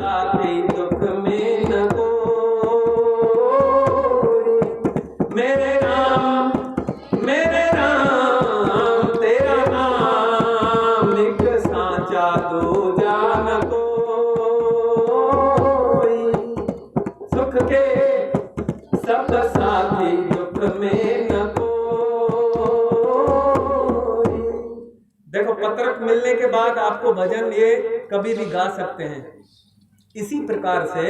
साथी दुख में न कोई। मेरे राम तेरा नाम एक साचा दूजा न कोई। सुख के सब साथी दुख में न कोई। देखो, पत्रक मिलने के बाद आपको भजन ये कभी भी गा सकते हैं। इसी प्रकार से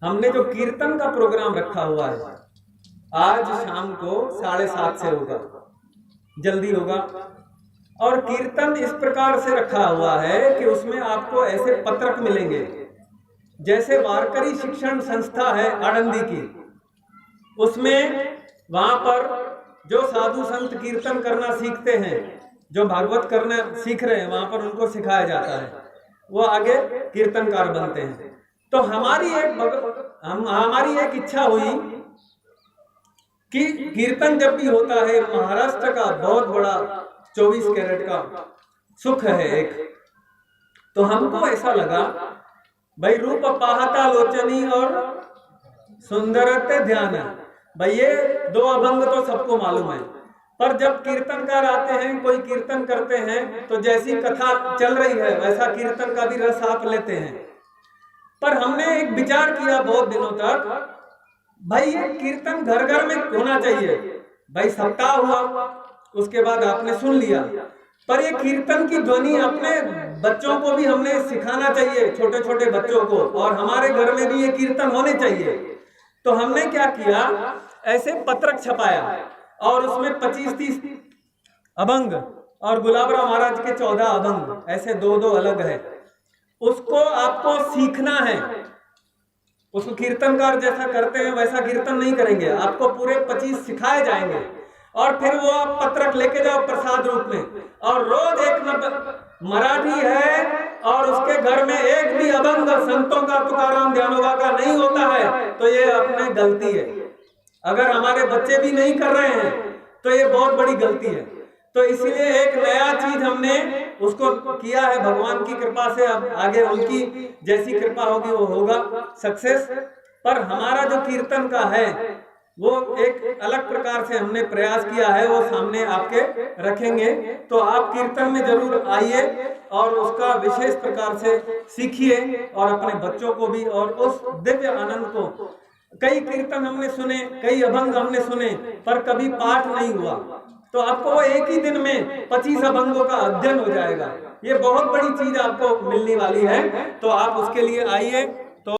हमने जो कीर्तन का प्रोग्राम रखा हुआ है, आज शाम को 7:30 से होगा, जल्दी होगा। और कीर्तन इस प्रकार से रखा हुआ है कि उसमें आपको ऐसे पत्रक मिलेंगे, जैसे वारकरी शिक्षण संस्था है आनंदी की, उसमें वहां पर जो साधु संत कीर्तन करना सीखते हैं, जो भागवत करना सीख रहे हैं, वहां पर उनको सिखाया जाता है, वो आगे कीर्तनकार बनते हैं। तो हमारी एक इच्छा हुई कि कीर्तन जब भी होता है, महाराष्ट्र का बहुत बड़ा 24 कैरेट का सुख है एक, तो हमको ऐसा लगा भाई रूप पाहता लोचनी और सुंदरते ध्यान, भाई ये 2 अभंग तो सबको मालूम है, पर जब कीर्तनकार आते हैं, कोई कीर्तन करते हैं, तो जैसी कथा चल रही है वैसा कीर्तन का भी रस आप लेते हैं। पर हमने एक विचार किया बहुत दिनों तक, भाई ये कीर्तन घर घर में होना चाहिए। भाई सप्ताह हुआ, उसके बाद आपने सुन लिया, पर ये कीर्तन की ध्वनि अपने बच्चों को भी हमने सिखाना चाहिए, छोटे छोटे बच्चों को, और हमारे घर में भी ये कीर्तन होने चाहिए। तो हमने क्या किया, ऐसे पत्रक छपाया और उसमें 25-30 अभंग और गुलाबराव महाराज के 14 अभंग, ऐसे 2-2 अलग है। उसको आपको सीखना है। उसको कीर्तनकार जैसा करते हैं वैसा कीर्तन नहीं करेंगे, आपको पूरे 25 सिखाए जाएंगे, और फिर वो आप पत्रक लेके जाओ प्रसाद रूप में, और रोज एक मराठी है और उसके घर में एक भी अभंग संतों का, तुकाराम ध्यानोबा का नहीं होता है, तो ये अपने गलती है। अगर हमारे बच्चे भी नहीं कर रहे हैं तो ये बहुत बड़ी गलती है। तो इसीलिए एक नया चीज हमने उसको किया है, भगवान की कृपा से। अब आगे उनकी जैसी कृपा होगी वो होगा सक्सेस। पर हमारा जो कीर्तन का है वो एक अलग प्रकार से हमने प्रयास किया है, वो सामने आपके रखेंगे। तो आप कीर्तन में जरूर आइए और उसका विशेष प्रकार से सीखिए, और अपने बच्चों को भी, और उस दिव्य आनंद को। कई कीर्तन हमने सुने, कई अभंग हमने सुने, पर कभी पाठ नहीं हुआ, तो आपको वो एक ही दिन में 25 अभंगों का अध्ययन हो जाएगा। ये बहुत बड़ी चीज आपको मिलने वाली है, तो आप उसके लिए आइए।